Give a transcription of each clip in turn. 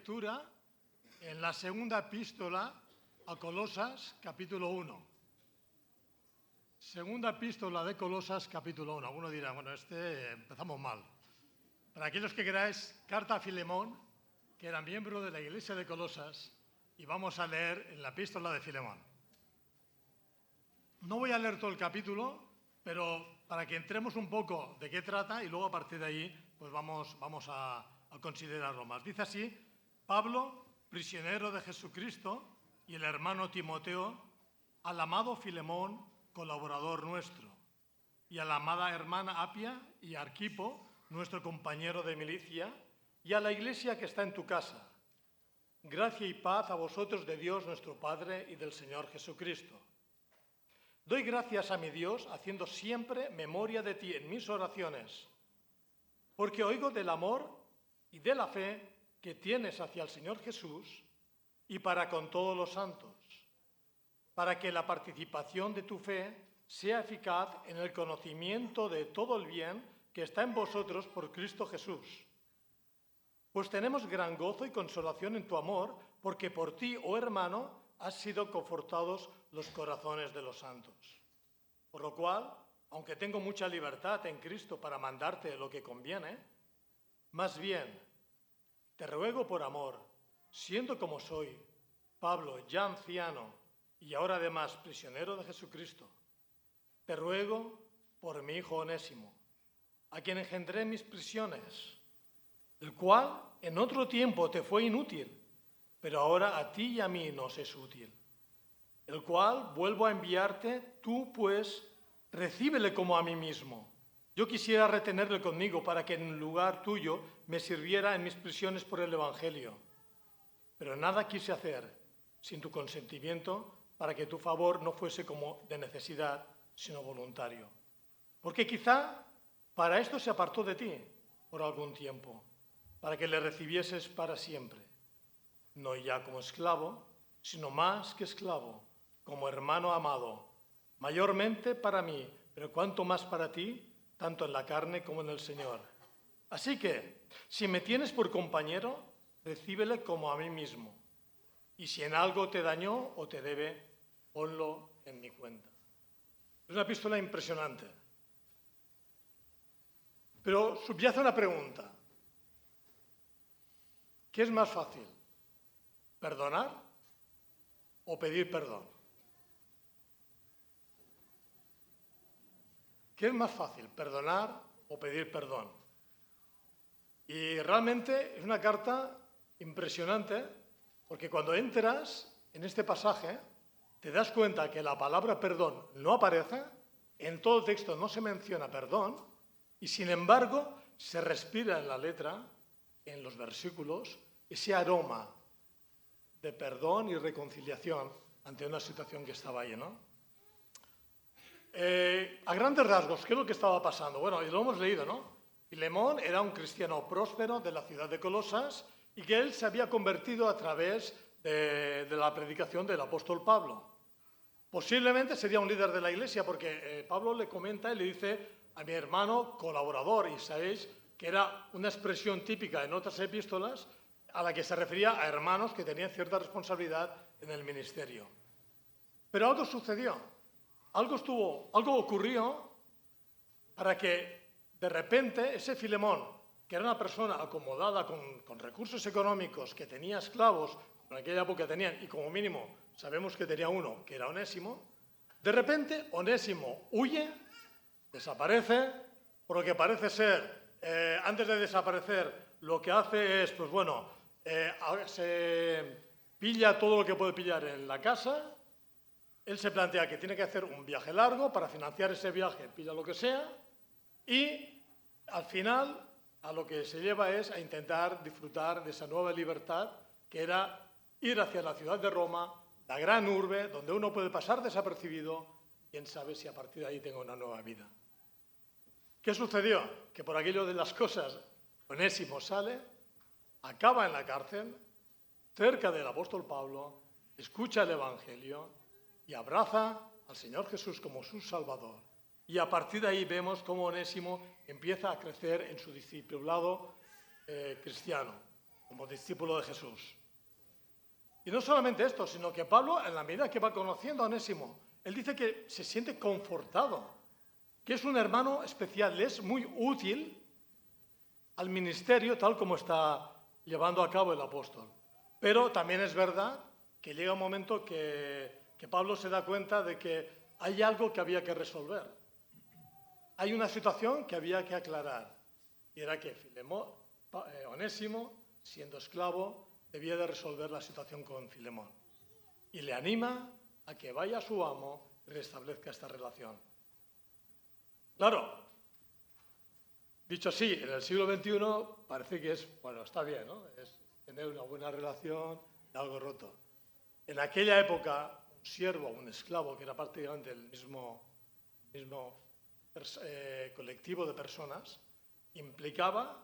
lectura en la segunda epístola a Colosas, capítulo 1. Segunda epístola de Colosas, capítulo 1. Alguno dirá, bueno, empezamos mal. Para aquellos que queráis, carta a Filemón, que era miembro de la iglesia de Colosas, y vamos a leer en la epístola de Filemón. No voy a leer todo el capítulo, pero para que entremos un poco de qué trata y luego a partir de ahí pues vamos a considerarlo más. Dice así: Pablo, prisionero de Jesucristo, y el hermano Timoteo, al amado Filemón, colaborador nuestro, y a la amada hermana Apia y Arquipo, nuestro compañero de milicia, y a la iglesia que está en tu casa. Gracia y paz a vosotros de Dios nuestro Padre y del Señor Jesucristo. Doy gracias a mi Dios, haciendo siempre memoria de ti en mis oraciones, porque oigo del amor y de la fe que tienes hacia el Señor Jesús y para con todos los santos, para que la participación de tu fe sea eficaz en el conocimiento de todo el bien que está en vosotros por Cristo Jesús. Pues tenemos gran gozo y consolación en tu amor, porque por ti, oh hermano, han sido confortados los corazones de los santos. Por lo cual, aunque tengo mucha libertad en Cristo para mandarte lo que conviene, más bien, te ruego por amor, siendo como soy, Pablo, ya anciano y ahora además prisionero de Jesucristo, te ruego por mi hijo Onésimo, a quien engendré en mis prisiones, el cual en otro tiempo te fue inútil, pero ahora a ti y a mí nos es útil, el cual vuelvo a enviarte, tú pues recíbele como a mí mismo. Yo quisiera retenerle conmigo para que en lugar tuyo me sirviera en mis prisiones por el Evangelio, pero nada quise hacer sin tu consentimiento para que tu favor no fuese como de necesidad, sino voluntario. Porque quizá para esto se apartó de ti por algún tiempo, para que le recibieses para siempre, no ya como esclavo, sino más que esclavo, como hermano amado, mayormente para mí, pero cuanto más para ti, tanto en la carne como en el Señor. Así que, si me tienes por compañero, recíbele como a mí mismo, y si en algo te dañó o te debe, ponlo en mi cuenta. Es una epístola impresionante, pero subyace una pregunta. ¿Qué es más fácil? ¿Perdonar o pedir perdón? ¿Qué es más fácil? ¿Perdonar o pedir perdón? Y realmente es una carta impresionante, porque cuando entras en este pasaje te das cuenta que la palabra perdón no aparece, en todo el texto no se menciona perdón, y sin embargo se respira en la letra, en los versículos, ese aroma de perdón y reconciliación ante una situación que estaba ahí, ¿no? A grandes rasgos, ¿qué es lo que estaba pasando? Bueno, y lo hemos leído, ¿no? Filemón era un cristiano próspero de la ciudad de Colosas y que él se había convertido a través de la predicación del apóstol Pablo. Posiblemente sería un líder de la iglesia porque Pablo le comenta y le dice a mi hermano colaborador, y sabéis que era una expresión típica en otras epístolas a la que se refería a hermanos que tenían cierta responsabilidad en el ministerio. Pero algo sucedió, algo ocurrió para que de repente ese Filemón, que era una persona acomodada con recursos económicos, que tenía esclavos, en aquella época tenían, y como mínimo sabemos que tenía uno, que era Onésimo, de repente Onésimo huye, desaparece, por lo que parece ser, antes de desaparecer, lo que hace es, pues bueno, se pilla todo lo que puede pillar en la casa. Él se plantea que tiene que hacer un viaje largo, para financiar ese viaje pilla lo que sea, y al final a lo que se lleva es a intentar disfrutar de esa nueva libertad, que era ir hacia la ciudad de Roma, la gran urbe, donde uno puede pasar desapercibido, quién sabe si a partir de ahí tenga una nueva vida. ¿Qué sucedió? Que por aquello de las cosas, Onésimo sale, acaba en la cárcel, cerca del apóstol Pablo, escucha el Evangelio y abraza al Señor Jesús como su Salvador. Y a partir de ahí vemos cómo Onésimo empieza a crecer en su discipulado cristiano. como discípulo de Jesús. Y no solamente esto, sino que Pablo, en la medida que va conociendo a Onésimo, él dice que se siente confortado, que es un hermano especial, le es muy útil al ministerio tal como está llevando a cabo el apóstol. Pero también es verdad que llega un momento que Pablo se da cuenta de que hay algo que había que resolver. Hay una situación que había que aclarar, y era que Onésimo, siendo esclavo, debía de resolver la situación con Filemón. Y le anima a que vaya a su amo y restablezca esta relación. Claro, dicho así, en el siglo XXI parece que es, bueno, está bien, ¿no? Es tener una buena relación y algo roto. En aquella época, un siervo, un esclavo, que era prácticamente el mismo colectivo de personas, implicaba,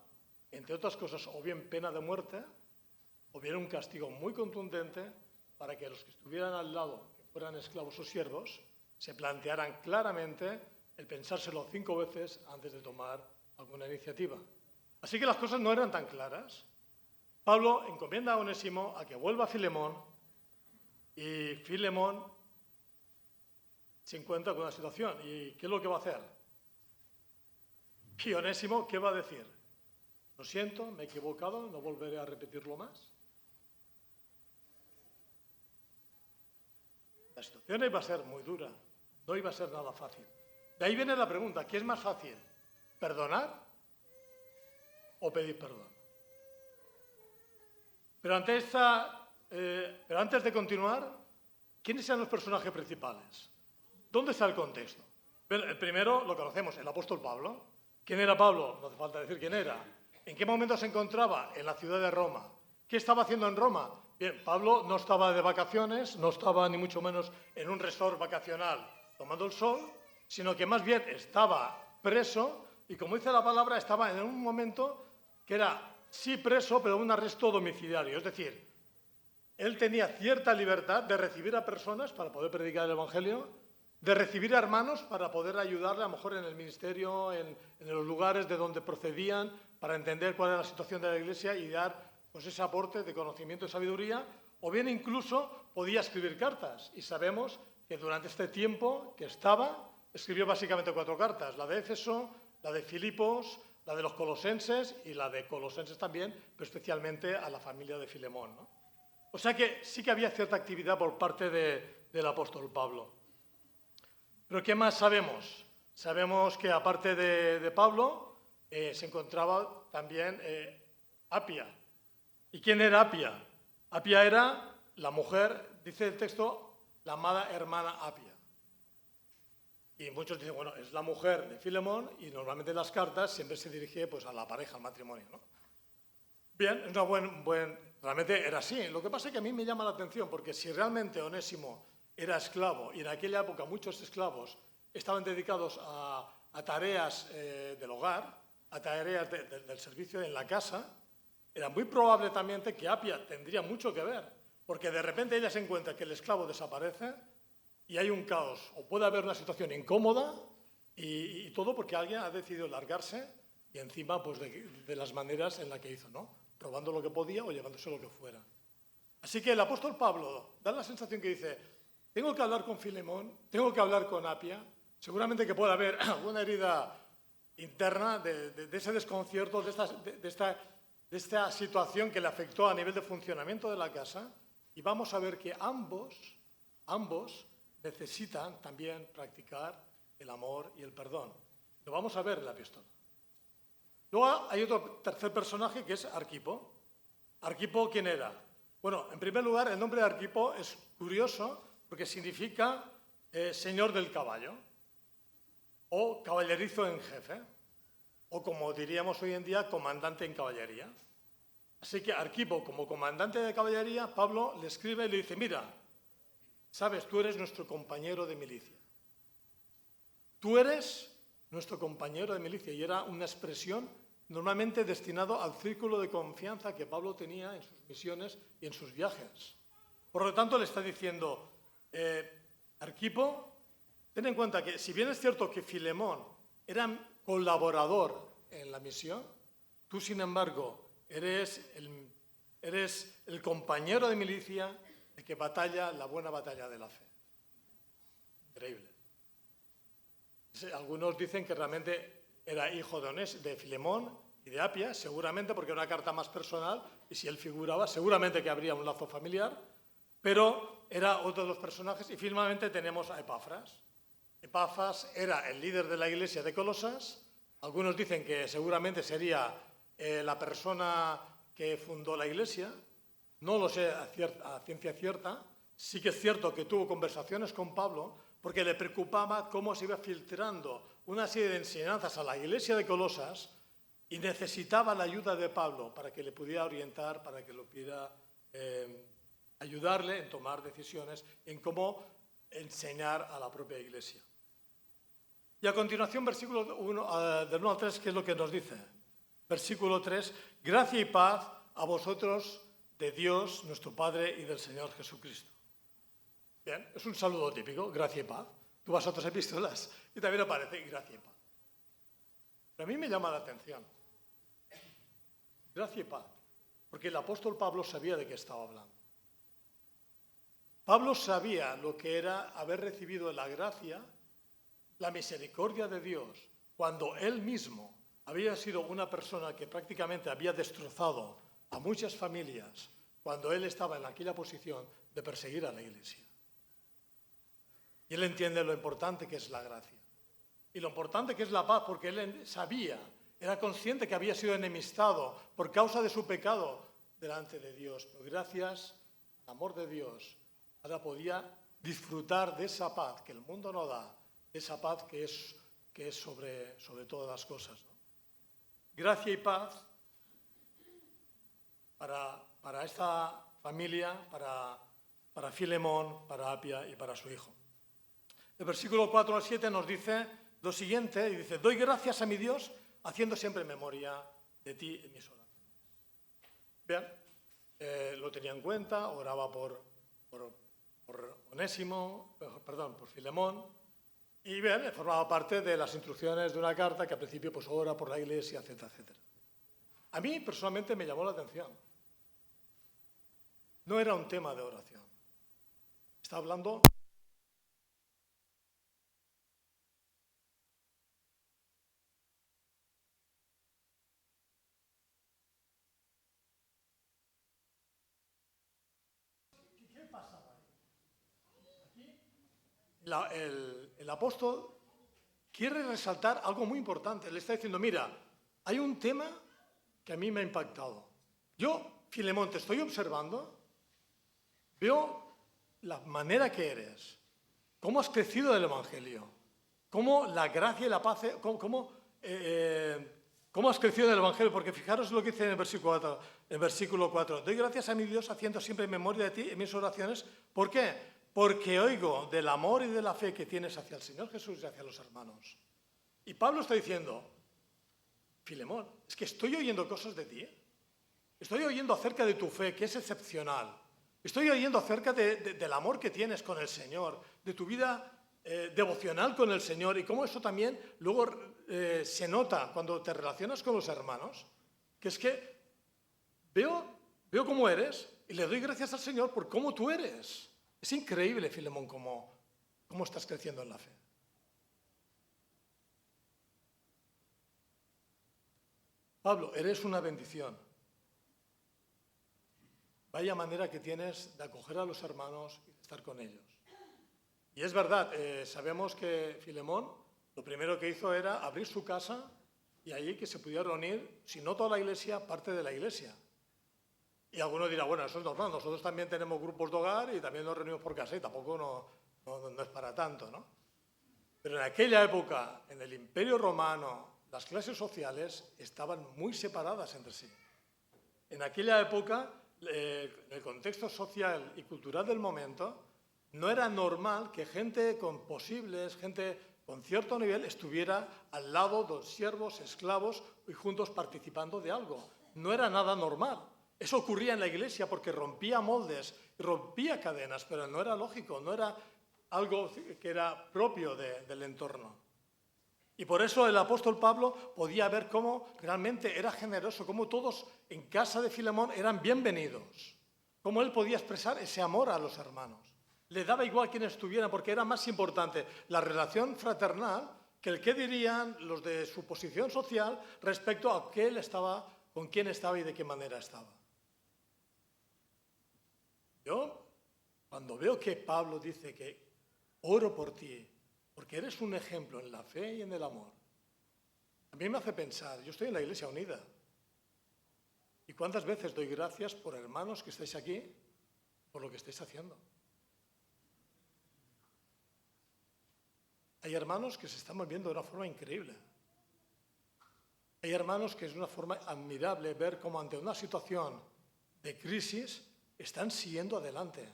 entre otras cosas, o bien pena de muerte, o bien un castigo muy contundente para que los que estuvieran al lado, que fueran esclavos o siervos, se plantearan claramente el pensárselo 5 veces antes de tomar alguna iniciativa. Así que las cosas no eran tan claras. Pablo encomienda a Onésimo a que vuelva a Filemón y Filemón se encuentra con una situación. ¿Y qué es lo que va a hacer? Y Onésimo, ¿qué va a decir? Lo siento, me he equivocado, no volveré a repetirlo más. La situación iba a ser muy dura, no iba a ser nada fácil. De ahí viene la pregunta, ¿qué es más fácil? ¿Perdonar o pedir perdón? Pero antes de continuar, ¿quiénes eran los personajes principales? ¿Dónde está el contexto? Bueno, el primero lo conocemos, el apóstol Pablo. ¿Quién era Pablo? No hace falta decir quién era. ¿En qué momento se encontraba? En la ciudad de Roma. ¿Qué estaba haciendo en Roma? Bien, Pablo no estaba de vacaciones, no estaba ni mucho menos en un resort vacacional tomando el sol, sino que más bien estaba preso y, como dice la palabra, estaba en un momento que era sí preso, pero un arresto domiciliario. Es decir, él tenía cierta libertad de recibir a personas para poder predicar el Evangelio, de recibir a hermanos para poder ayudarle a lo mejor en el ministerio, en los lugares de donde procedían, para entender cuál era la situación de la Iglesia y dar pues, ese aporte de conocimiento y sabiduría, o bien incluso podía escribir cartas. Y sabemos que durante este tiempo que estaba, escribió básicamente 4 cartas, la de Éfeso, la de Filipos, la de los colosenses y la de Colosenses también, pero especialmente a la familia de Filemón, ¿no? O sea que sí que había cierta actividad por parte del apóstol Pablo. Pero ¿qué más sabemos? Sabemos que aparte de Pablo se encontraba también Apia. ¿Y quién era Apia? Apia era la mujer, dice el texto, la amada hermana Apia. Y muchos dicen, bueno, es la mujer de Filemón y normalmente en las cartas siempre se dirige pues, a la pareja, al matrimonio, ¿no? Bien, es una realmente era así. Lo que pasa es que a mí me llama la atención porque si realmente Onésimo era esclavo y en aquella época muchos esclavos estaban dedicados a tareas del hogar, a tareas del servicio en la casa, era muy probable también que Apia tendría mucho que ver, porque de repente ella se encuentra que el esclavo desaparece y hay un caos, o puede haber una situación incómoda y todo porque alguien ha decidido largarse y encima pues, de las maneras en las que hizo, ¿no? Robando lo que podía o llevándose lo que fuera. Así que el apóstol Pablo da la sensación que dice, tengo que hablar con Filemón, tengo que hablar con Apia, seguramente que puede haber alguna herida interna de ese desconcierto, de esta situación que le afectó a nivel de funcionamiento de la casa, y vamos a ver que ambos necesitan también practicar el amor y el perdón. Lo vamos a ver en la epístola. Luego hay otro tercer personaje que es Arquipo. ¿Arquipo quién era? Bueno, en primer lugar, el nombre de Arquipo es curioso porque significa señor del caballo o caballerizo en jefe o, como diríamos hoy en día, comandante en caballería. Así que Arquipo, como comandante de caballería, Pablo le escribe y le dice, mira, sabes, tú eres nuestro compañero de milicia. Tú eres nuestro compañero de milicia y era una expresión normalmente destinado al círculo de confianza que Pablo tenía en sus misiones y en sus viajes. Por lo tanto, le está diciendo, Arquipo, ten en cuenta que si bien es cierto que Filemón era colaborador en la misión, tú, sin embargo, eres eres el compañero de milicia de que batalla la buena batalla de la fe. Increíble. Algunos dicen que realmente era hijo de Filemón y de Apia, seguramente porque era una carta más personal, y si él figuraba, seguramente que habría un lazo familiar, pero era otro de los personajes. Y finalmente tenemos a Epafras. Epafras era el líder de la iglesia de Colosas. Algunos dicen que seguramente sería la persona que fundó la iglesia. No lo sé a ciencia cierta. Sí que es cierto que tuvo conversaciones con Pablo porque le preocupaba cómo se iba filtrando una serie de enseñanzas a la iglesia de Colosas y necesitaba la ayuda de Pablo para que le pudiera orientar, para que lo pudiera ayudarle en tomar decisiones, en cómo enseñar a la propia iglesia. Y a continuación, versículo del 1 al 3, ¿qué es lo que nos dice? Versículo 3, gracia y paz a vosotros de Dios, nuestro Padre, y del Señor Jesucristo. Bien, es un saludo típico, gracia y paz. Tú vas a otras epístolas y también aparece gracia y paz. Pero a mí me llama la atención. Gracia y paz, porque el apóstol Pablo sabía de qué estaba hablando. Pablo sabía lo que era haber recibido la gracia, la misericordia de Dios, cuando él mismo había sido una persona que prácticamente había destrozado a muchas familias cuando él estaba en aquella posición de perseguir a la iglesia. Y él entiende lo importante que es la gracia y lo importante que es la paz, porque él sabía, era consciente que había sido enemistado por causa de su pecado delante de Dios. Pero gracias al amor de Dios, ahora podía disfrutar de esa paz que el mundo no da, de esa paz que es sobre todas las cosas, ¿no? Gracia y paz para esta familia, para Filemón, para Apia y para su hijo. El versículo 4 al 7 nos dice lo siguiente, y dice, doy gracias a mi Dios haciendo siempre memoria de ti en mis oraciones. Bien, lo tenía en cuenta, oraba por Onésimo, perdón, por Filemón, y bien, formaba parte de las instrucciones de una carta que al principio pues ora por la iglesia, etcétera, etcétera. A mí personalmente me llamó la atención. No era un tema de oración. Está hablando... ¿Qué pasaba ahí? Aquí el apóstol quiere resaltar algo muy importante. Le está diciendo, mira, hay un tema que a mí me ha impactado. Yo, Filemón, te estoy observando, veo la manera que eres, cómo has crecido del Evangelio, cómo la gracia y la paz, cómo has crecido del Evangelio, porque fijaros lo que dice en el versículo 4. Doy gracias a mi Dios haciendo siempre memoria de ti en mis oraciones. ¿Por qué? Porque oigo del amor y de la fe que tienes hacia el Señor Jesús y hacia los hermanos. Y Pablo está diciendo, Filemón, es que estoy oyendo cosas de ti. Estoy oyendo acerca de tu fe, que es excepcional. Estoy oyendo acerca del amor que tienes con el Señor, de tu vida devocional con el Señor y cómo eso también luego se nota cuando te relacionas con los hermanos, que es que veo cómo eres y le doy gracias al Señor por cómo tú eres. Es increíble, Filemón, cómo estás creciendo en la fe. Pablo, eres una bendición. Vaya manera que tienes de acoger a los hermanos y de estar con ellos. Y es verdad, sabemos que Filemón lo primero que hizo era abrir su casa y allí que se pudiera reunir, si no toda la iglesia, parte de la iglesia. Y alguno dirá, bueno, eso es normal, nosotros también tenemos grupos de hogar y también nos reunimos por casa y tampoco no es para tanto, ¿no? Pero en aquella época, en el Imperio Romano, las clases sociales estaban muy separadas entre sí. En aquella época, en el contexto social y cultural del momento, no era normal que gente gente con cierto nivel estuviera al lado de los siervos, esclavos y juntos participando de algo. No era nada normal. Eso ocurría en la iglesia porque rompía moldes, rompía cadenas, pero no era lógico, no era algo que era propio del entorno. Y por eso el apóstol Pablo podía ver cómo realmente era generoso, cómo todos en casa de Filemón eran bienvenidos, cómo él podía expresar ese amor a los hermanos. Le daba igual quién estuviera, porque era más importante la relación fraternal que el qué dirían los de su posición social respecto a qué él estaba, con quién estaba y de qué manera estaba. Yo, cuando veo que Pablo dice que oro por ti, porque eres un ejemplo en la fe y en el amor, a mí me hace pensar, yo estoy en la Iglesia Unida, ¿y cuántas veces doy gracias por hermanos que estáis aquí, por lo que estáis haciendo? Hay hermanos que se están moviendo de una forma increíble. Hay hermanos que es una forma admirable ver cómo ante una situación de crisis están siguiendo adelante.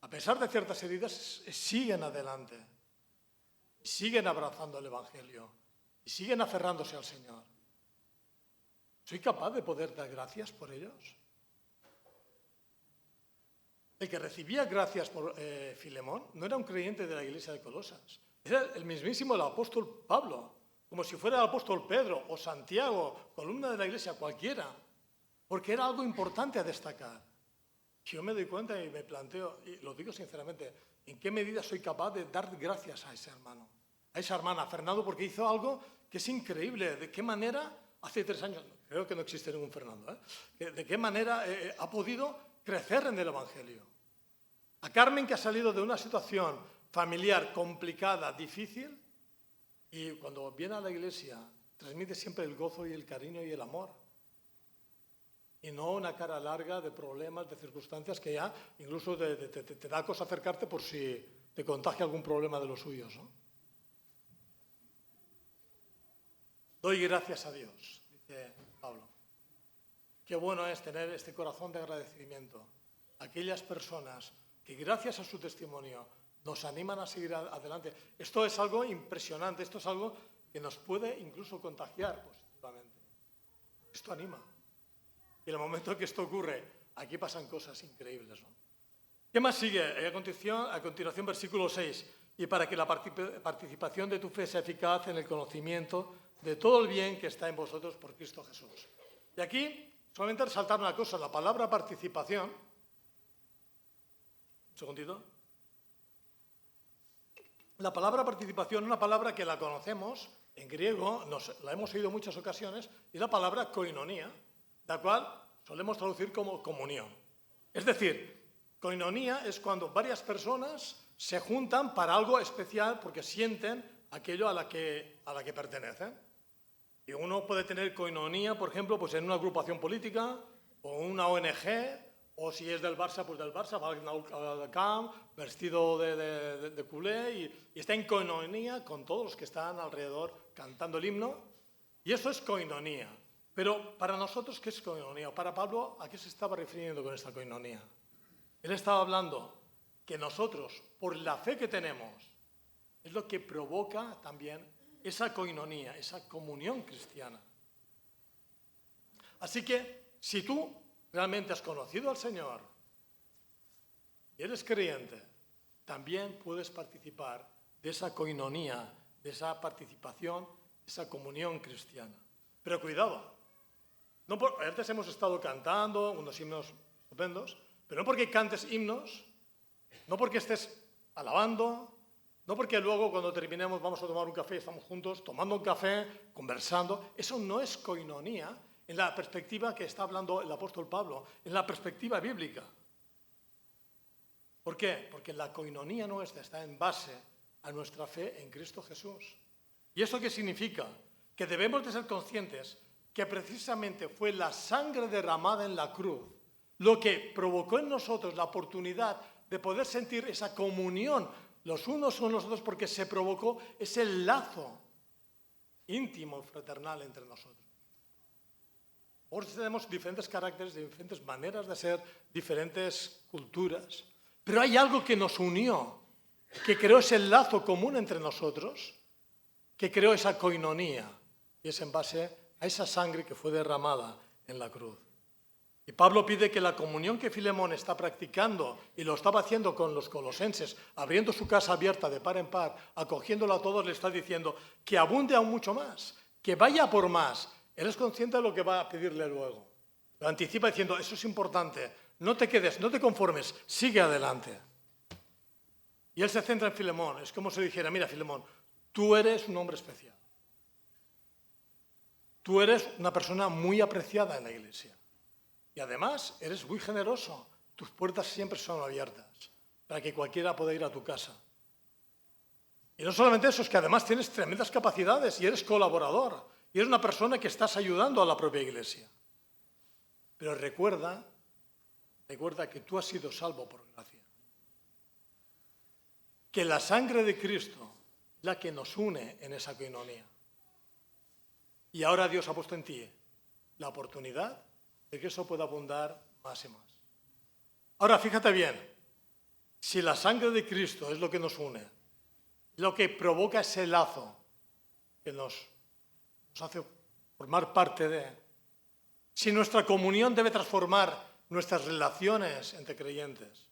A pesar de ciertas heridas, siguen adelante. Siguen abrazando el Evangelio. Y siguen aferrándose al Señor. ¿Soy capaz de poder dar gracias por ellos? El que recibía gracias por Filemón no era un creyente de la iglesia de Colosas. Era el mismísimo el apóstol Pablo, como si fuera el apóstol Pedro o Santiago, columna de la iglesia cualquiera, porque era algo importante a destacar. Yo me doy cuenta y me planteo, y lo digo sinceramente, ¿en qué medida soy capaz de dar gracias a ese hermano, a esa hermana, a Fernando, porque hizo algo que es increíble? ¿De qué manera, hace 3 años, creo que no existe ningún Fernando, de qué manera ha podido crecer en el Evangelio? A Carmen, que ha salido de una situación familiar complicada, difícil, y cuando viene a la iglesia transmite siempre el gozo y el cariño y el amor. Y no una cara larga de problemas, de circunstancias que ya incluso te da cosa acercarte por si te contagia algún problema de los suyos, ¿no? Doy gracias a Dios, dice Pablo. Qué bueno es tener este corazón de agradecimiento. Aquellas personas que gracias a su testimonio nos animan a seguir adelante. Esto es algo impresionante, esto es algo que nos puede incluso contagiar positivamente. Esto anima. Y en el momento en que esto ocurre, aquí pasan cosas increíbles, ¿no? ¿Qué más sigue? A continuación, versículo 6. Y para que la participación de tu fe sea eficaz en el conocimiento de todo el bien que está en vosotros por Cristo Jesús. Y aquí, solamente resaltar una cosa, la palabra participación. Un segundito. La palabra participación es una palabra que la conocemos en griego, la hemos oído en muchas ocasiones, y la palabra koinonía, la cual solemos traducir como comunión. Es decir, koinonía es cuando varias personas se juntan para algo especial porque sienten aquello a la que pertenecen. Y uno puede tener koinonía, por ejemplo, pues en una agrupación política o una ONG, o si es del Barça, pues del Barça, va al camp, vestido de culé y está en koinonía con todos los que están alrededor cantando el himno. Y eso es koinonía. Pero para nosotros, ¿qué es koinonía? Para Pablo, ¿a qué se estaba refiriendo con esta koinonía? Él estaba hablando que nosotros, por la fe que tenemos, es lo que provoca también esa koinonía, esa comunión cristiana. Así que, si tú realmente has conocido al Señor y eres creyente, también puedes participar de esa koinonía, de esa participación, de esa comunión cristiana. Pero cuidado, antes hemos estado cantando unos himnos estupendos, pero no porque cantes himnos, no porque estés alabando, no porque luego cuando terminemos vamos a tomar un café, estamos juntos tomando un café, conversando. Eso no es koinonía en la perspectiva que está hablando el apóstol Pablo, en la perspectiva bíblica. ¿Por qué? Porque la koinonía nuestra está en base a nuestra fe en Cristo Jesús. ¿Y eso qué significa? Que debemos de ser conscientes que precisamente fue la sangre derramada en la cruz lo que provocó en nosotros la oportunidad de poder sentir esa comunión los unos con los otros, porque se provocó ese lazo íntimo, fraternal entre nosotros. Ahora tenemos diferentes caracteres, diferentes maneras de ser, diferentes culturas, pero hay algo que nos unió, que creó ese lazo común entre nosotros, que creó esa koinonía, y es en base a esa sangre que fue derramada en la cruz. Y Pablo pide que la comunión que Filemón está practicando, y lo estaba haciendo con los colosenses, abriendo su casa abierta de par en par, acogiéndolo a todos, le está diciendo que abunde aún mucho más, que vaya por más. Él es consciente de lo que va a pedirle luego. Lo anticipa diciendo, eso es importante, no te quedes, no te conformes, sigue adelante. Y él se centra en Filemón. Es como si dijera, mira Filemón, tú eres un hombre especial. Tú eres una persona muy apreciada en la iglesia. Y además, eres muy generoso. Tus puertas siempre son abiertas para que cualquiera pueda ir a tu casa. Y no solamente eso, es que además tienes tremendas capacidades y eres colaborador. Y eres una persona que estás ayudando a la propia iglesia. Pero recuerda que tú has sido salvo por gracia. Que la sangre de Cristo es la que nos une en esa coinonía. Y ahora Dios ha puesto en ti la oportunidad de que eso pueda abundar más y más. Ahora, fíjate bien, si la sangre de Cristo es lo que nos une, lo que provoca ese lazo que nos hace formar parte de, si nuestra comunión debe transformar nuestras relaciones entre creyentes,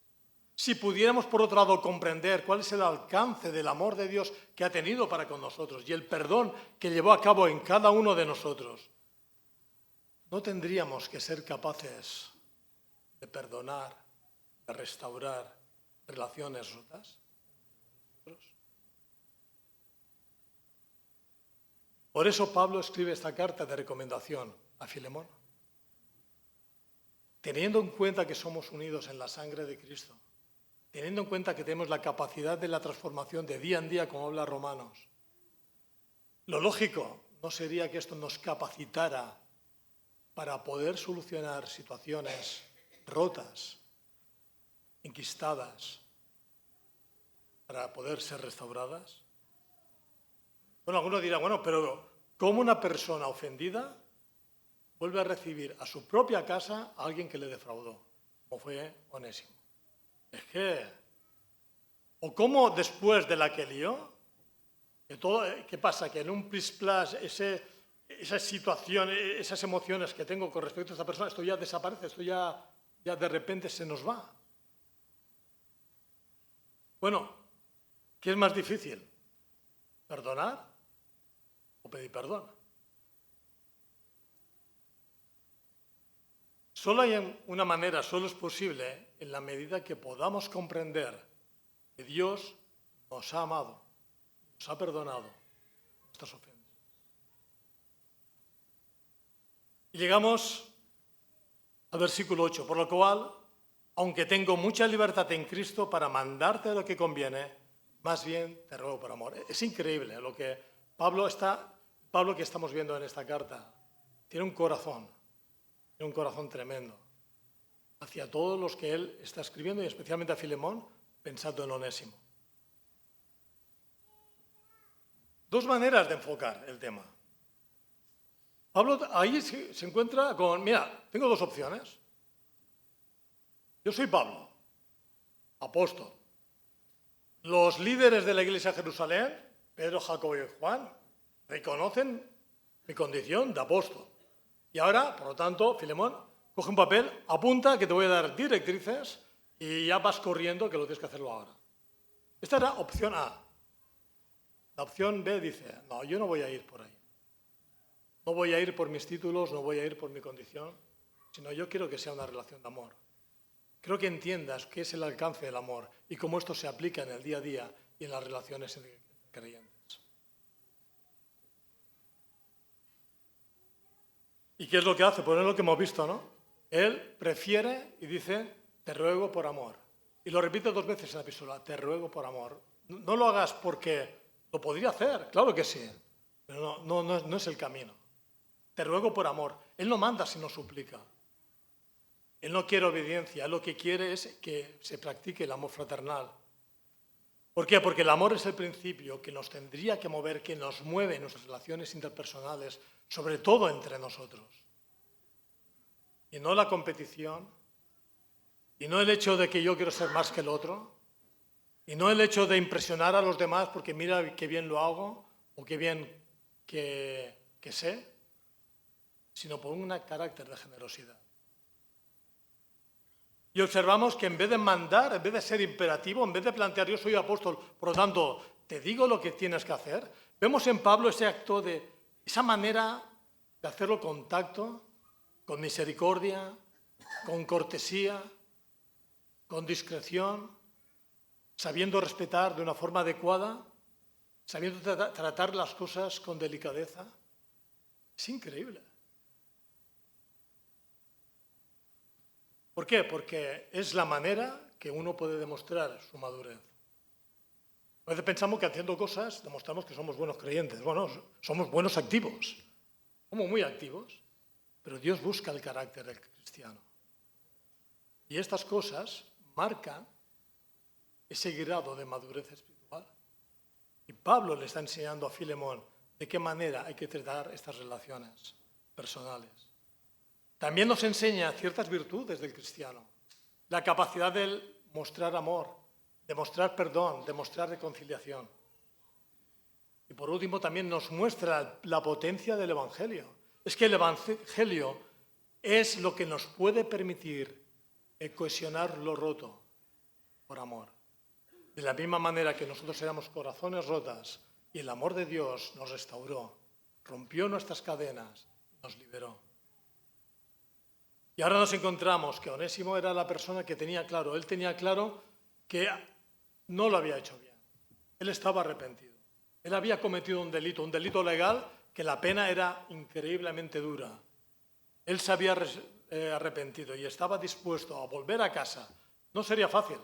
si pudiéramos, por otro lado, comprender cuál es el alcance del amor de Dios que ha tenido para con nosotros y el perdón que llevó a cabo en cada uno de nosotros, ¿no tendríamos que ser capaces de perdonar, de restaurar relaciones rotas? Por eso Pablo escribe esta carta de recomendación a Filemón, teniendo en cuenta que somos unidos en la sangre de Cristo, teniendo en cuenta que tenemos la capacidad de la transformación de día en día, como habla Romanos. Lo lógico no sería que esto nos capacitara para poder solucionar situaciones rotas, enquistadas, para poder ser restauradas. Bueno, algunos dirán, bueno, pero ¿cómo una persona ofendida vuelve a recibir a su propia casa a alguien que le defraudó, como fue Onésimo? Es que, o cómo después de la que lió, ¿qué pasa? Que en un plis-plas, esa situación, esas emociones que tengo con respecto a esta persona, esto ya desaparece, esto ya de repente se nos va. Bueno, ¿qué es más difícil? ¿Perdonar o pedir perdón? Solo hay una manera, solo es posible en la medida que podamos comprender que Dios nos ha amado, nos ha perdonado nuestras ofensas. Y llegamos al versículo 8, por lo cual, aunque tengo mucha libertad en Cristo para mandarte lo que conviene, más bien te ruego por amor. Es increíble lo que Pablo que estamos viendo en esta carta. Tiene un corazón tremendo hacia todos los que él está escribiendo y especialmente a Filemón, pensando en Onésimo. Dos maneras de enfocar el tema. Pablo ahí se encuentra con, mira, tengo dos opciones. Yo soy Pablo, apóstol. Los líderes de la iglesia de Jerusalén, Pedro, Jacobo y Juan, reconocen mi condición de apóstol. Y ahora, por lo tanto, Filemón, coge un papel, apunta que te voy a dar directrices y ya vas corriendo que lo tienes que hacerlo ahora. Esta era opción A. La opción B dice, no, yo no voy a ir por ahí. No voy a ir por mis títulos, no voy a ir por mi condición, sino yo quiero que sea una relación de amor. Creo que entiendas qué es el alcance del amor y cómo esto se aplica en el día a día y en las relaciones entre creyentes. ¿Y qué es lo que hace? Pues es lo que hemos visto, ¿no? Él prefiere y dice, te ruego por amor. Y lo repite dos veces en la epístola, te ruego por amor. No lo hagas porque lo podría hacer, claro que sí, pero no es el camino. Te ruego por amor. Él no manda sino suplica. Él no quiere obediencia, él lo que quiere es que se practique el amor fraternal. ¿Por qué? Porque el amor es el principio que nos tendría que mover, que nos mueve en nuestras relaciones interpersonales, sobre todo entre nosotros. Y no la competición, y no el hecho de que yo quiero ser más que el otro, y no el hecho de impresionar a los demás porque mira qué bien lo hago, o qué bien que sé, sino por un carácter de generosidad. Y observamos que en vez de mandar, en vez de ser imperativo, en vez de plantear yo soy apóstol, por lo tanto, te digo lo que tienes que hacer, vemos en Pablo ese acto de, esa manera de hacerlo con tacto, con misericordia, con cortesía, con discreción, sabiendo respetar de una forma adecuada, sabiendo tratar las cosas con delicadeza. Es increíble. ¿Por qué? Porque es la manera que uno puede demostrar su madurez. A veces pensamos que haciendo cosas demostramos que somos buenos creyentes. Bueno, somos buenos activos, somos muy activos, pero Dios busca el carácter del cristiano. Y estas cosas marcan ese grado de madurez espiritual. Y Pablo le está enseñando a Filemón de qué manera hay que tratar estas relaciones personales. También nos enseña ciertas virtudes del cristiano. La capacidad de mostrar amor, de mostrar perdón, de mostrar reconciliación. Y por último también nos muestra la potencia del Evangelio. Es que el Evangelio es lo que nos puede permitir cohesionar lo roto por amor. De la misma manera que nosotros éramos corazones rotas y el amor de Dios nos restauró, rompió nuestras cadenas, nos liberó. Y ahora nos encontramos que Onésimo era la persona que tenía claro, él tenía claro que no lo había hecho bien. Él estaba arrepentido. Él había cometido un delito legal que la pena era increíblemente dura. Él se había arrepentido y estaba dispuesto a volver a casa. No sería fácil,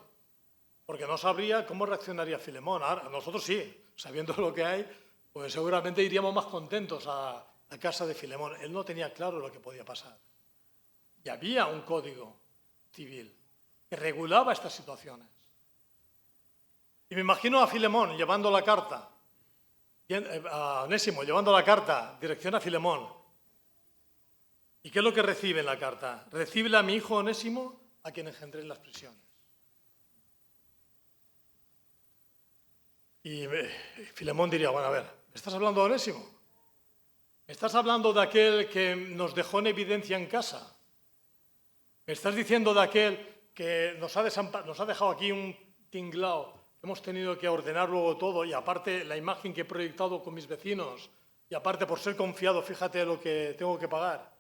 porque no sabría cómo reaccionaría Filemón. Ahora, nosotros sí, sabiendo lo que hay, pues seguramente iríamos más contentos a casa de Filemón. Él no tenía claro lo que podía pasar. Y había un código civil que regulaba estas situaciones. Y me imagino a Filemón llevando la carta, a Onésimo llevando la carta, dirección a Filemón. ¿Y qué es lo que recibe en la carta? Recibe a mi hijo Onésimo, a quien engendré en las prisiones. Y Filemón diría, bueno, a ver, ¿me estás hablando de Onésimo? ¿Me estás hablando de aquel que nos dejó en evidencia en casa? ¿Me estás diciendo de aquel que nos ha dejado aquí un tinglao? Hemos tenido que ordenar luego todo y aparte la imagen que he proyectado con mis vecinos y aparte por ser confiado, fíjate lo que tengo que pagar.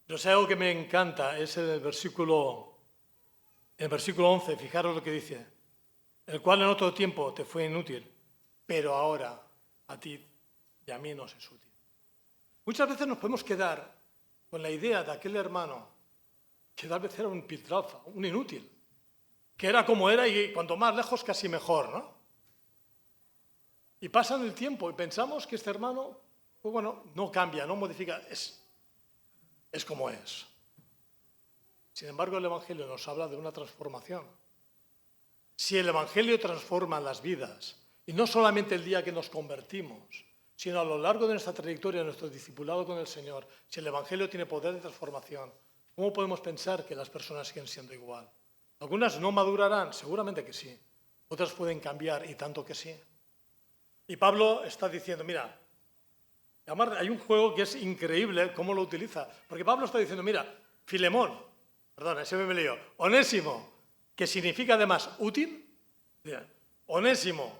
Pero si hay algo que me encanta es el versículo 11, fijaros lo que dice, el cual en otro tiempo te fue inútil, pero ahora a ti y a mí nos es útil. Muchas veces nos podemos quedar con la idea de aquel hermano que tal vez era un piltrafa, un inútil, que era como era y cuanto más lejos casi mejor, ¿no? Y pasa el tiempo y pensamos que este hermano, pues bueno, no cambia, no modifica, es como es. Sin embargo, el Evangelio nos habla de una transformación. Si el Evangelio transforma las vidas, y no solamente el día que nos convertimos, sino a lo largo de nuestra trayectoria, de nuestro discipulado con el Señor, si el Evangelio tiene poder de transformación, ¿cómo podemos pensar que las personas siguen siendo igual? Algunas no madurarán, seguramente que sí. Otras pueden cambiar, y tanto que sí. Y Pablo está diciendo, mira, además hay un juego que es increíble cómo lo utiliza. Porque Pablo está diciendo, mira, Filemón, perdón, ese me lío, Onésimo, que significa además útil, mira, Onésimo,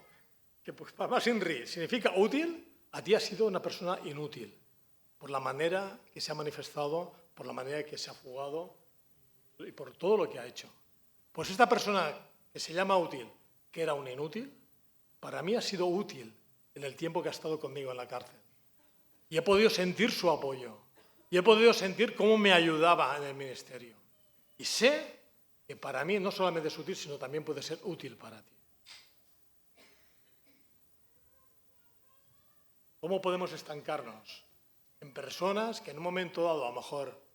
que pues más Inri significa útil, a ti has sido una persona inútil, por la manera que se ha manifestado, por la manera que se ha jugado y por todo lo que ha hecho. Pues esta persona que se llama útil, que era un inútil, para mí ha sido útil en el tiempo que ha estado conmigo en la cárcel. Y he podido sentir su apoyo. Y he podido sentir cómo me ayudaba en el ministerio. Y sé que para mí no solamente es útil, sino también puede ser útil para ti. ¿Cómo podemos estancarnos en personas que en un momento dado a lo mejor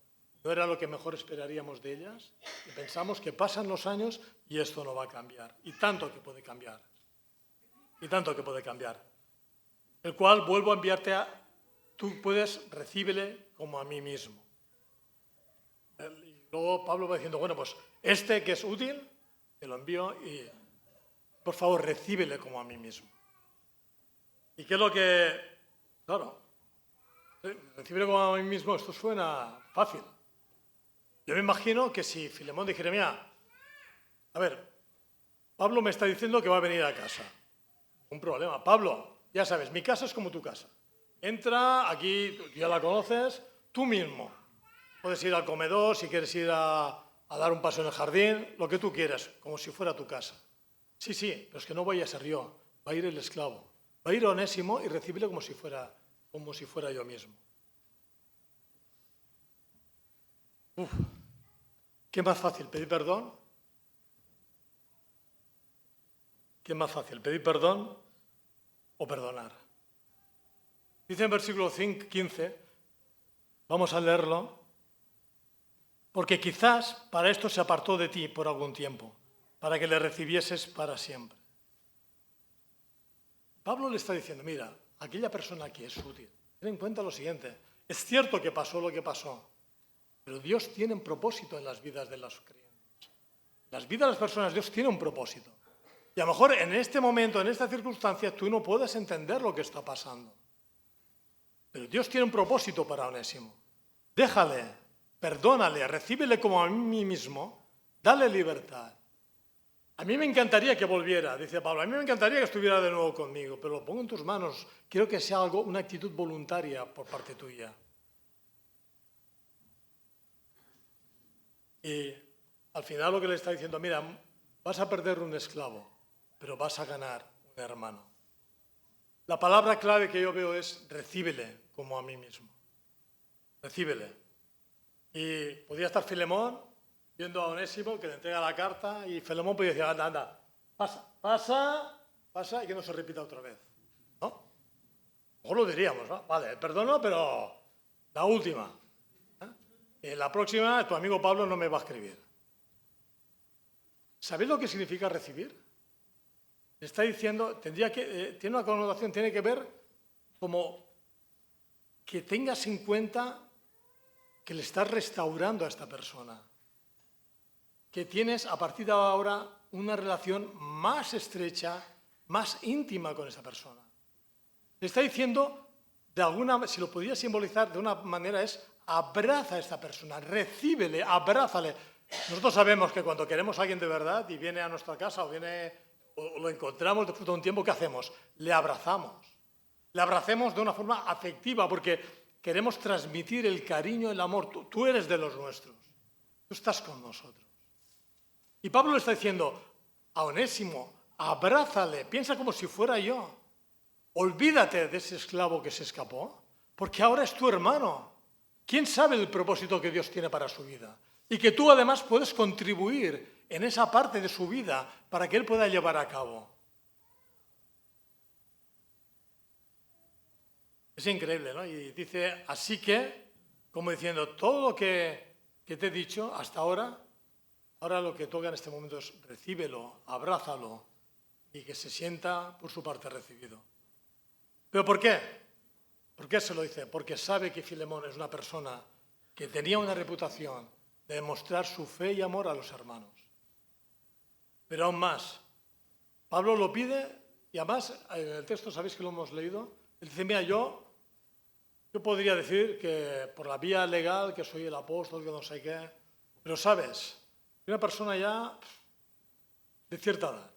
no era lo que mejor esperaríamos de ellas y pensamos que pasan los años y esto no va a cambiar? Y tanto que puede cambiar. Y tanto que puede cambiar. El cual vuelvo a enviarte a... Tú puedes, recíbele como a mí mismo. Y luego Pablo va diciendo, bueno, pues este que es útil, te lo envío y por favor recíbele como a mí mismo. ¿Y qué es lo que...? Claro, recíbele como a mí mismo, esto suena fácil. Yo me imagino que si Filemón dijera, mira, a ver, Pablo me está diciendo que va a venir a casa. Un problema. Pablo, ya sabes, mi casa es como tu casa. Entra, aquí ya la conoces, tú mismo. Puedes ir al comedor, si quieres ir a dar un paso en el jardín, lo que tú quieras, como si fuera tu casa. Sí, sí, pero es que no voy a ser yo, va a ir el esclavo. Va a ir Onésimo y recibirle como si fuera yo mismo. Uf, ¿qué más fácil, pedir perdón? ¿Qué es más fácil, pedir perdón o perdonar? Dice en versículo 15, vamos a leerlo, porque quizás para esto se apartó de ti por algún tiempo, para que le recibieses para siempre. Pablo le está diciendo, mira, aquella persona que es útil, ten en cuenta lo siguiente, es cierto que pasó lo que pasó, pero Dios tiene un propósito en las vidas de los creyentes. Las vidas de las personas, Dios tiene un propósito. Y a lo mejor en este momento, en esta circunstancia, tú no puedes entender lo que está pasando. Pero Dios tiene un propósito para Onésimo. Déjale, perdónale, recíbele como a mí mismo, dale libertad. A mí me encantaría que volviera, dice Pablo, a mí me encantaría que estuviera de nuevo conmigo, pero lo pongo en tus manos. Quiero que sea algo, una actitud voluntaria por parte tuya. Y al final lo que le está diciendo, mira, vas a perder un esclavo, pero vas a ganar un hermano. La palabra clave que yo veo es recíbele como a mí mismo. Recíbele. Y podría estar Filemón viendo a Onésimo que le entrega la carta y Filemón podría decir, anda, anda, pasa y que no se repita otra vez. ¿No? O lo diríamos, ¿no? Vale, perdono, pero la última. La próxima, tu amigo Pablo no me va a escribir. ¿Sabéis lo que significa recibir? Está diciendo, tiene una connotación, tiene que ver como que tengas en cuenta que le estás restaurando a esta persona, que tienes a partir de ahora una relación más estrecha, más íntima con esa persona. Le está diciendo, si lo podía simbolizar de una manera, es abraza a esta persona, recíbele, abrázale. Nosotros sabemos que cuando queremos a alguien de verdad y viene a nuestra casa o lo encontramos después de un tiempo, ¿qué hacemos? Le abrazamos. Le abracemos de una forma afectiva porque queremos transmitir el cariño, el amor. Tú eres de los nuestros. Tú estás con nosotros. Y Pablo le está diciendo a Onésimo, abrázale, piensa como si fuera yo. Olvídate de ese esclavo que se escapó, porque ahora es tu hermano. ¿Quién sabe el propósito que Dios tiene para su vida? Y que tú además puedes contribuir en esa parte de su vida para que él pueda llevar a cabo. Es increíble, ¿no? Y dice, así que, como diciendo, todo lo que te he dicho hasta ahora lo que toca en este momento es recíbelo, abrázalo y que se sienta por su parte recibido. ¿Pero por qué? ¿Por qué se lo dice? Porque sabe que Filemón es una persona que tenía una reputación de demostrar su fe y amor a los hermanos. Pero aún más, Pablo lo pide y además en el texto, ¿sabéis que lo hemos leído? Él dice, mira, yo podría decir que por la vía legal que soy el apóstol, que no sé qué, pero sabes, una persona ya de cierta edad.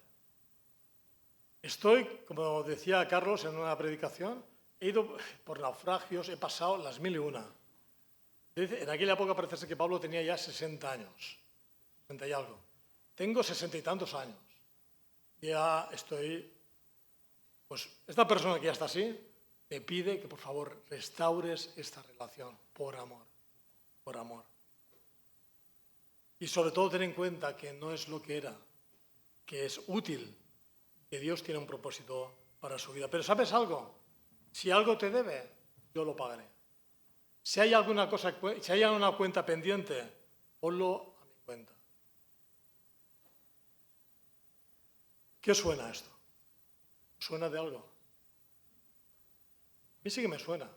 Estoy, como decía Carlos en una predicación, he ido por naufragios, he pasado las 1001. En aquella época parece ser que Pablo tenía ya 60 años, 60 y algo. Tengo 60 y tantos años. Ya estoy, pues esta persona que ya está así, te pide que por favor restaures esta relación por amor, por amor. Y sobre todo ten en cuenta que no es lo que era, que es útil, que Dios tiene un propósito para su vida. Pero ¿sabes algo? Si algo te debe, yo lo pagaré. Si hay alguna cuenta pendiente, ponlo a mi cuenta. ¿Qué os suena esto? ¿Os suena de algo? A mí sí que me suena.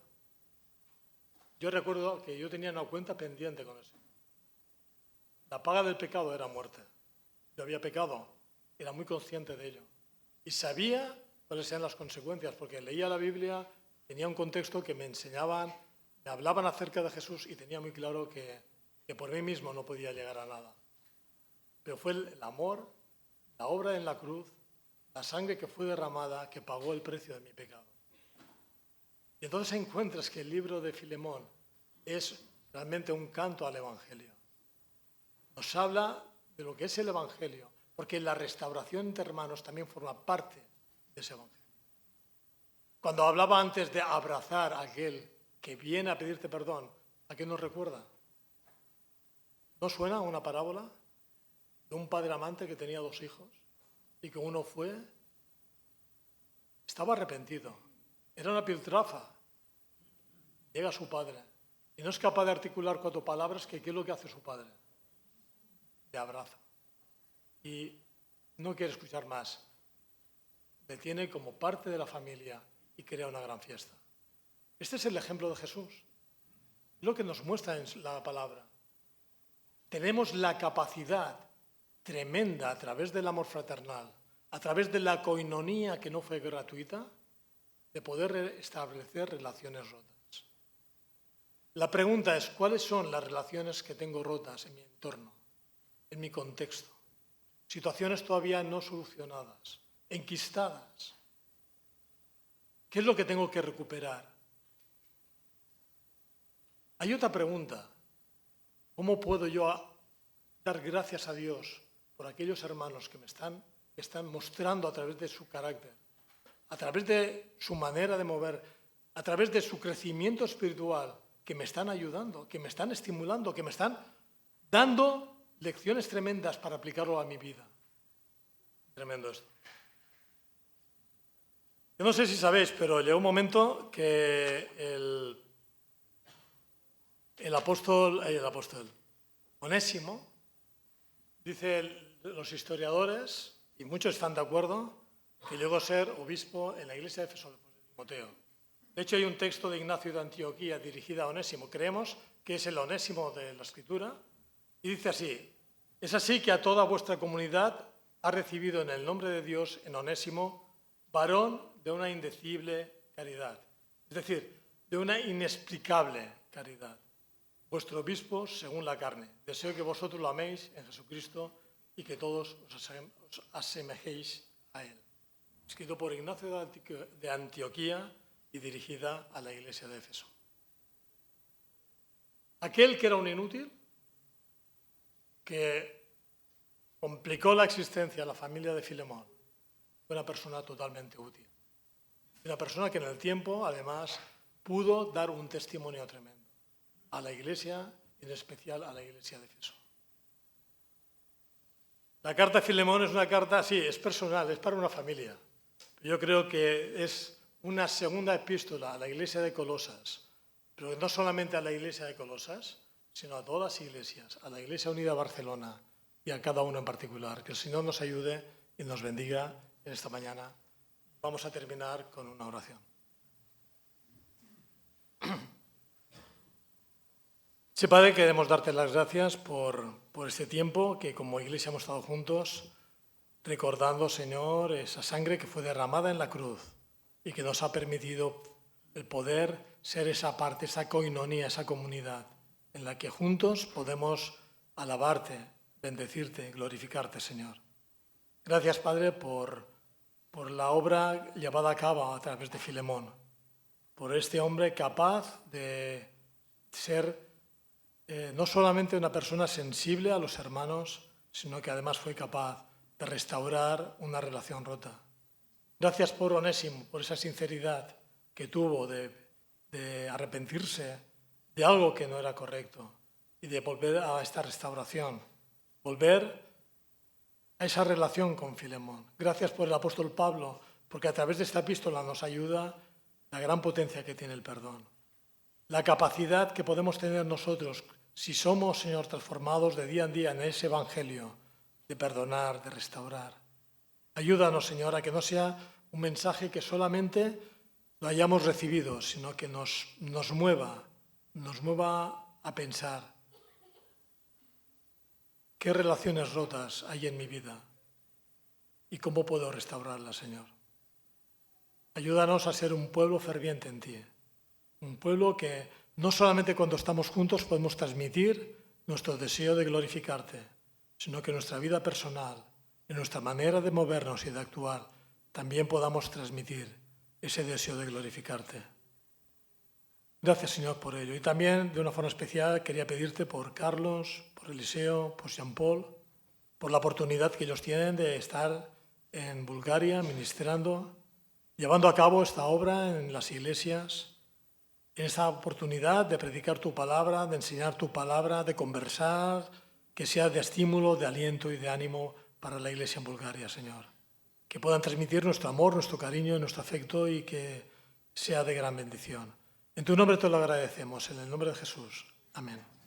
Yo recuerdo que yo tenía una cuenta pendiente con eso. La paga del pecado era muerte. Yo había pecado, era muy consciente de ello. Y sabía cuáles eran las consecuencias, porque leía la Biblia, tenía un contexto que me enseñaban, me hablaban acerca de Jesús y tenía muy claro que que por mí mismo no podía llegar a nada. Pero fue el amor, la obra en la cruz, la sangre que fue derramada, que pagó el precio de mi pecado. Y entonces encuentras que el libro de Filemón es realmente un canto al Evangelio. Nos habla de lo que es el Evangelio, porque la restauración entre hermanos también forma parte de ese Evangelio. Cuando hablaba antes de abrazar a aquel que viene a pedirte perdón, ¿a qué nos recuerda? ¿No suena una parábola de un padre amante que tenía 2 hijos y que uno estaba arrepentido, era una piltrafa, llega su padre y no es capaz de articular 4 palabras, que ¿qué es lo que hace su padre? Le abraza y no quiere escuchar más, le tiene como parte de la familia y crea una gran fiesta. Este es el ejemplo de Jesús, es lo que nos muestra en la palabra. Tenemos la capacidad tremenda a través del amor fraternal, a través de la coinonía que no fue gratuita, de poder establecer relaciones rotas. La pregunta es, ¿cuáles son las relaciones que tengo rotas en mi entorno, en mi contexto? Situaciones todavía no solucionadas, enquistadas. ¿Qué es lo que tengo que recuperar? Hay otra pregunta. ¿Cómo puedo yo dar gracias a Dios por aquellos hermanos que me están mostrando a través de su carácter, a través de su manera de mover, a través de su crecimiento espiritual, que me están ayudando, que me están estimulando, que me están dando lecciones tremendas para aplicarlo a mi vida? Tremendo esto. Yo no sé si sabéis, pero llegó un momento que el apóstol Onésimo, dice los historiadores, y muchos están de acuerdo, que llegó a ser obispo en la iglesia de Éfeso después de Timoteo. De hecho, hay un texto de Ignacio de Antioquía dirigido a Onésimo, creemos que es el Onésimo de la Escritura, y dice así: es así que a toda vuestra comunidad ha recibido en el nombre de Dios en Onésimo, varón de una indecible caridad, es decir, de una inexplicable caridad. Vuestro obispo según la carne. Deseo que vosotros lo améis en Jesucristo y que todos os asemejéis a Él. Escrito por Ignacio de Antioquía y dirigida a la iglesia de Éfeso. Aquel que era un inútil, que complicó la existencia a la familia de Filemón, fue una persona totalmente útil. Una persona que en el tiempo, además, pudo dar un testimonio tremendo a la iglesia, en especial a la iglesia de Éfeso. La carta a Filemón es una carta, sí, es personal, es para una familia. Yo creo que es una segunda epístola a la iglesia de Colosas, pero no solamente a la iglesia de Colosas, sino a todas las iglesias, a la Iglesia Unida Barcelona y a cada uno en particular. Que el Señor nos ayude y nos bendiga en esta mañana. Vamos a terminar con una oración. Sí, Padre, queremos darte las gracias por este tiempo que como iglesia hemos estado juntos, recordando, Señor, esa sangre que fue derramada en la cruz y que nos ha permitido el poder ser esa parte, esa coinonía, esa comunidad en la que juntos podemos alabarte, bendecirte, glorificarte, Señor. Gracias, Padre, por la obra llevada a cabo a través de Filemón, por este hombre capaz de ser no solamente una persona sensible a los hermanos, sino que además fue capaz de restaurar una relación rota. Gracias por Onésimo, por esa sinceridad que tuvo de arrepentirse de algo que no era correcto y de volver a esta restauración, volver a esa relación con Filemón. Gracias por el apóstol Pablo, porque a través de esta epístola nos ayuda la gran potencia que tiene el perdón, la capacidad que podemos tener nosotros si somos, Señor, transformados de día en día en ese evangelio de perdonar, de restaurar. Ayúdanos, Señor, a que no sea un mensaje que solamente lo hayamos recibido, sino que nos mueva a pensar qué relaciones rotas hay en mi vida y cómo puedo restaurarlas, Señor. Ayúdanos a ser un pueblo ferviente en ti, un pueblo que no solamente cuando estamos juntos podemos transmitir nuestro deseo de glorificarte, sino que en nuestra vida personal, en nuestra manera de movernos y de actuar, también podamos transmitir ese deseo de glorificarte. Gracias, Señor, por ello. Y también, de una forma especial, quería pedirte por Carlos, por Eliseo, por Jean-Paul, por la oportunidad que ellos tienen de estar en Bulgaria ministrando, llevando a cabo esta obra en las iglesias, en esta oportunidad de predicar tu palabra, de enseñar tu palabra, de conversar, que sea de estímulo, de aliento y de ánimo para la iglesia en Bulgaria, Señor. Que puedan transmitir nuestro amor, nuestro cariño, nuestro afecto y que sea de gran bendición. En tu nombre te lo agradecemos, en el nombre de Jesús. Amén.